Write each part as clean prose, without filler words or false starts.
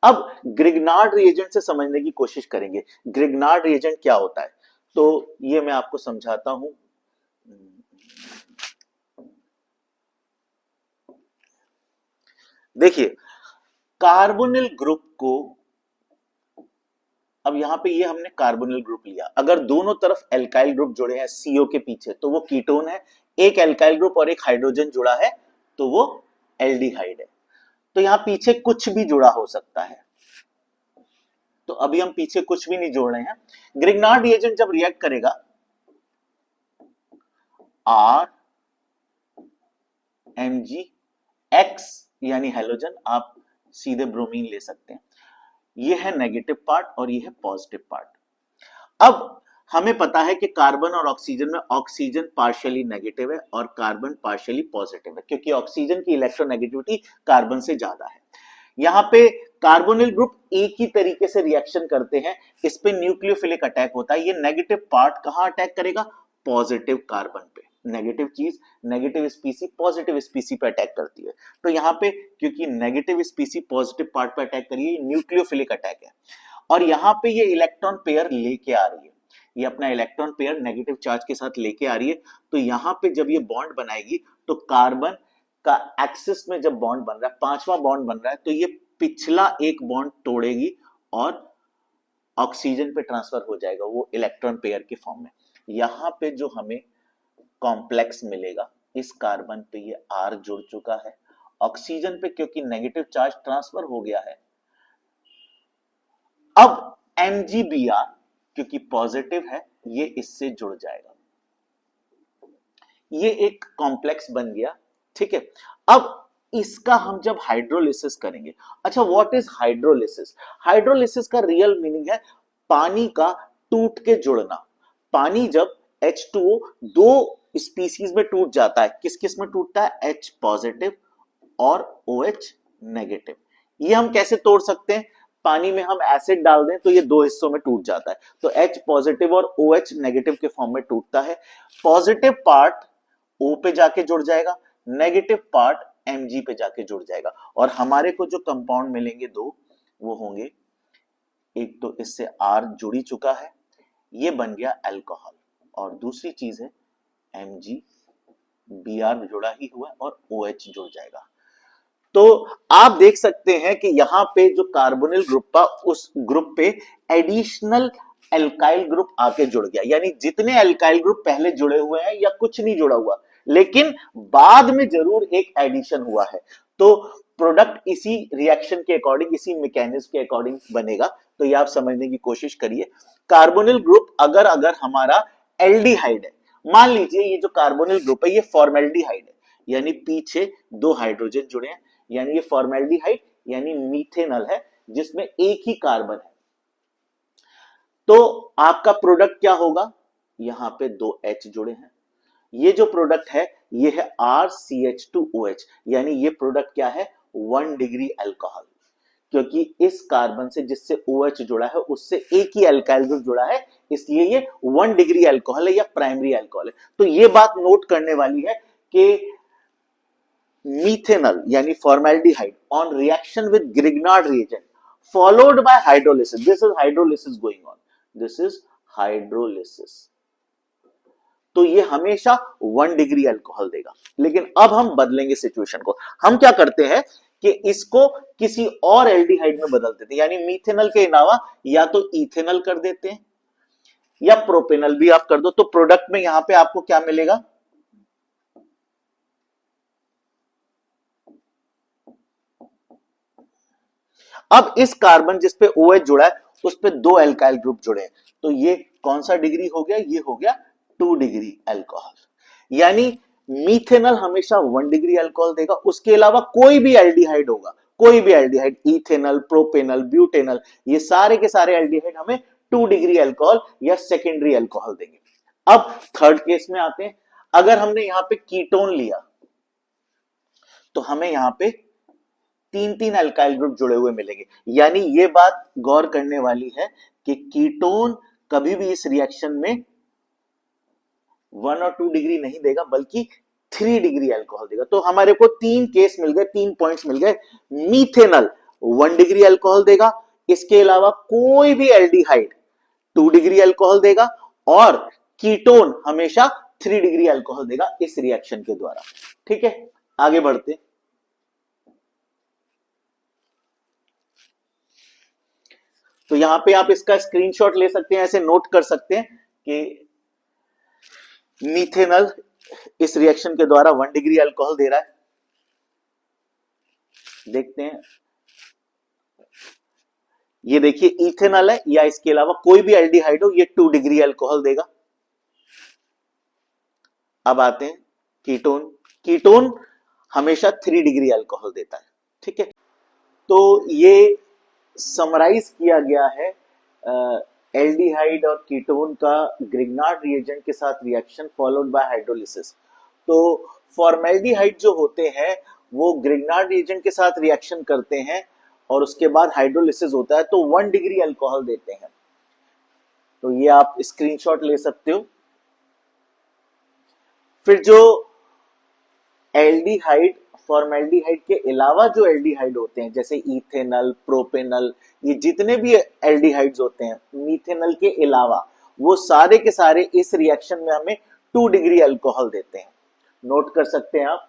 अब Grignard reagent से समझने की कोशिश करेंगे। ग्रिग्नार्ड रिएजेंट क्या होता है, तो ये मैं आपको समझाता हूं। देखिए, कार्बोनिल ग्रुप को, अब यहां पे ये हमने कार्बोनिल ग्रुप लिया, अगर दोनों तरफ एल्काइल ग्रुप जुड़े हैं सीओ के पीछे तो वो कीटोन है, एक एल्काइल ग्रुप और एक हाइड्रोजन जुड़ा है तो वो एल्डिहाइड है। तो यहां पीछे कुछ भी जुड़ा हो सकता है, तो अभी हम पीछे कुछ भी नहीं जोड़ रहे हैं। ग्रिग्नार्ड रिएजेंट जब रिएक्ट करेगा, आर एमजी एक्स यानी हेलोजन, आप सीधे ब्रोमीन ले सकते हैं, ये है नेगेटिव पार्ट और ये है पॉजिटिव पार्ट। अब हमें पता है कि कार्बन और ऑक्सीजन में ऑक्सीजन पार्शियली नेगेटिव है और कार्बन पार्शियली पॉजिटिव है, क्योंकि ऑक्सीजन की इलेक्ट्रोनेगेटिविटी कार्बन से ज्यादा है। यहां पे कार्बोनिल ग्रुप एक ही तरीके से रिएक्शन करते हैं, इस पे न्यूक्लियोफिलिक अटैक होता है। ये नेगेटिव पार्ट कहां अटैक करेगा, पॉजिटिव कार्बन पे। नेगेटिव चीज, नेगेटिव स्पीसी पॉजिटिव स्पीसी पे अटैक करती है, तो यहां पे क्योंकि नेगेटिव स्पीसी पॉजिटिव पार्ट पे अटैक करिए, न्यूक्लियोफिलिक अटैक है। और यहां पे ये इलेक्ट्रॉन पेयर लेके आ रही है, ये अपना इलेक्ट्रॉन पेयर नेगेटिव चार्ज के साथ लेके आ रही है। तो यहां पे जब ये बॉन्ड बनाएगी तो कार्बन का एक्सिस में जब बॉन्ड बन रहा है, पांचवा बॉन्ड बन रहा है, तो ये पिछला एक बॉन्ड तोड़ेगी और ऑक्सीजन पे ट्रांसफर हो जाएगा, वो इलेक्ट्रॉन पेयर के फॉर्म में। यहां पे जो हमें कॉम्प्लेक्स मिलेगा, इस कार्बन पे ये आर जुड़ चुका है, ऑक्सीजन पे क्योंकि नेगेटिव चार्ज ट्रांसफर हो गया है, अब MgBr क्योंकि पॉजिटिव है, ये इससे जुड़ जाएगा, ये एक कॉम्प्लेक्स बन गया। ठीक है, अब इसका हम जब हाइड्रोलिसिस करेंगे, अच्छा व्हाट इज हाइड्रोलिसिस? हाइड्रोलिसिस का रियल मीनिंग है पानी का टूट के जुड़ना। पानी जब H2O दो स्पीसीज में टूट जाता है, किस किस में टूटता है, H पॉजिटिव और OH नेगेटिव। ये हम कैसे तोड़ सकते हैं, पानी में हम एसिड डाल दें तो ये दो हिस्सों में टूट जाता है, तो H पॉजिटिव और OH नेगेटिव के फॉर्म में टूटता है। पॉजिटिव पार्ट O पे जाके जुड़ जाएगा, नेगेटिव पार्ट Mg पे जाके जुड़ जाएगा, और हमारे को जो कंपाउंड मिलेंगे दो, वो होंगे, एक तो इससे R जुड़ी चुका है, ये बन गया अल्कोहल, और दूसरी चीज है MgBr जुड़ा ही हुआ है और OH जुड़ जाएगा। तो आप देख सकते हैं कि यहां पे जो कार्बोनिल ग्रुप था, उस ग्रुप पे एडिशनल एल्काइल ग्रुप आके जुड़ गया, यानी जितने एल्काइल ग्रुप पहले जुड़े हुए हैं या कुछ नहीं जुड़ा हुआ, लेकिन बाद में जरूर एक एडिशन हुआ है, तो प्रोडक्ट इसी रिएक्शन के अकॉर्डिंग, इसी मैकेनिज्म के अकॉर्डिंग बनेगा। तो ये आप समझने की कोशिश करिए। कार्बोनिल ग्रुप अगर अगर हमारा एल्डिहाइड है, मान लीजिए ये जो कार्बोनिल ग्रुप है ये फॉर्मेल्डिहाइड है, यानी पीछे दो हाइड्रोजन जुड़े हैं, यानी ये फॉर्मेल्डिहाइड यानी मीथेनॉल है जिसमें एक ही कार्बन है, तो आपका प्रोडक्ट क्या होगा, यहां पे दो H जुड़े हैं, ये जो प्रोडक्ट है ये है RCH2OH, यानी ये प्रोडक्ट क्या है, 1 डिग्री अल्कोहल, क्योंकि इस कार्बन से जिससे OH जुड़ा है उससे एक ही अल्काइल ग्रुप जुड़ा है, इसलिए ये 1 डिग्री अल्कोहल है या प्राइमरी अल्कोहल है। तो ये बात नोट करने वाली है कि methanol यानी formaldehyde on reaction with Grignard reagent followed by hydrolysis, this is hydrolysis going on, this is hydrolysis, तो ये हमेशा 1 डिग्री अल्कोहल देगा। लेकिन अब हम बदलेंगे सिचुएशन को, हम क्या करते हैं कि इसको किसी और एल्डिहाइड में बदल देते हैं, यानी मीथेनॉल के अलावा या तो इथेनॉल कर देते हैं या प्रोपेनॉल भी आप कर दो, तो प्रोडक्ट में यहां पे आपको क्या मिलेगा, अब इस कार्बन जिस पे OH जुड़ा है उस पे दो एल्काइल ग्रुप जुड़े हैं, तो ये कौन सा डिग्री हो गया, ये हो गया 2 डिग्री अल्कोहल, यानी मीथेनॉल हमेशा 1 डिग्री अल्कोहल देगा, उसके अलावा कोई भी एल्डिहाइड होगा, कोई भी एल्डिहाइड, इथेनॉल, प्रोपेनॉल, ब्यूटेनॉल, ये सारे के सारे एल्डिहाइड हमें 2 डिग्री अल्कोहल या सेकेंडरी अल्कोहल देंगे। अब थर्ड केस में आते हैं, अगर हमने यहां पे कीटोन लिया तो हमें यहां पे तीन तीन अल्काइल ग्रुप जुड़े हुए मिलेंगे, यानी ये बात गौर करने वाली है कि कीटोन कभी भी इस रिएक्शन में 1 और 2 डिग्री नहीं देगा बल्कि 3 डिग्री अल्कोहल देगा। तो हमारे को तीन केस मिल गए, तीन पॉइंट्स मिल गए, मीथेनॉल 1 डिग्री अल्कोहल देगा, इसके अलावा कोई भी एल्डिहाइड 2 डिग्री अल्कोहल देगा, और कीटोन हमेशा 3 डिग्री अल्कोहल देगा इस रिएक्शन के द्वारा। ठीक है, आगे बढ़ते। तो यहां पे आप इसका स्क्रीनशॉट ले सकते हैं, ऐसे नोट कर सकते हैं कि मीथेनॉल इस रिएक्शन के द्वारा 1 डिग्री अल्कोहल दे रहा है। देखते हैं, ये देखिए इथेनॉल है, या इसके अलावा कोई भी एल्डिहाइड हो, ये 2 डिग्री अल्कोहल देगा। अब आते हैं कीटोन। कीटोन हमेशा 3 डिग्री अल्कोहल देता है। ठीक है, तो ये समराइज किया गया है एल्डिहाइड और कीटोन का ग्रिग्नार्ड रिएजेंट के साथ रिएक्शन फॉलोड बाय हाइड्रोलिसिस। तो फॉर्मेल्डिहाइड जो होते हैं वो ग्रिग्नार्ड रिएजेंट के साथ रिएक्शन करते हैं और उसके बाद हाइड्रोलिसिस होता है, तो 1 डिग्री अल्कोहल देते हैं। तो ये आप स्क्रीनशॉट ले सकते हो। फिर जो एल्डिहाइड, फॉर्मेल्डिहाइड के अलावा जो एल्डिहाइड होते हैं, जैसे इथेनॉल, प्रोपेनॉल, ये जितने भी एल्डिहाइड्स होते हैं मीथेनॉल के अलावा, वो सारे के सारे इस रिएक्शन में हमें 2 डिग्री अल्कोहल देते हैं। नोट कर सकते हैं आप।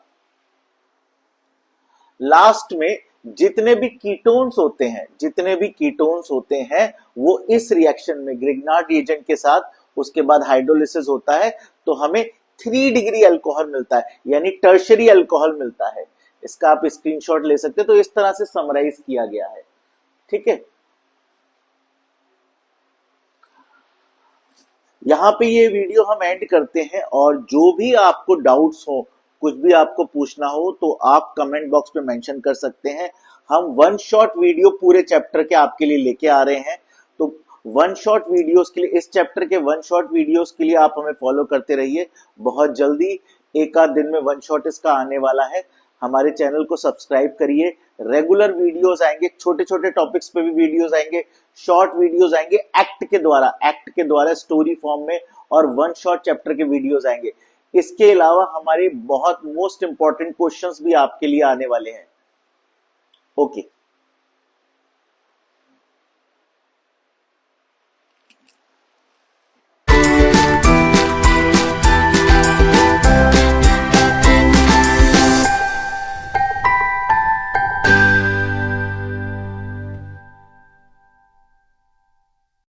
लास्ट में जितने भी कीटोन्स होते हैं, जितने भी कीटोन्स होते हैं वो इस रिएक्शन में ग्रिग्नार्ड रिएजेंट के साथ, उसके बाद हाइड्रोलिसिस होता है, तो हमें 3 डिग्री अल्कोहल मिलता है, यानी टर्शरी अल्कोहल मिलता है। इसका आप स्क्रीनशॉट ले सकते हैं। तो इस तरह से समराइज किया गया है। ठीक है, यहां पे ये वीडियो हम एंड करते हैं, और जो भी आपको डाउट्स हो, कुछ भी आपको पूछना हो, तो आप कमेंट बॉक्स पे मेंशन कर सकते हैं। हम 1 शॉट वीडियो पूरे चैप्टर के आपके लिए लेके आ रहे हैं। तो 1 शॉट वीडियोस के लिए, इस चैप्टर के 1 शॉट वीडियोस के लिए आप हमें फॉलो करते रहिए। बहुत जल्दी एक आध दिन में 1 शॉट इसका आने वाला है। हमारे चैनल को सब्सक्राइब करिए। रेगुलर वीडियोस आएंगे, छोटे छोटे टॉपिक्स पे भी वीडियोस आएंगे, शॉर्ट वीडियोस आएंगे एक्ट के द्वारा स्टोरी फॉर्म में, और 1 शॉट चैप्टर के वीडियोस आएंगे। इसके अलावा हमारे बहुत मोस्ट इंपॉर्टेंट क्वेश्चंस भी आपके लिए आने वाले हैं। ओके।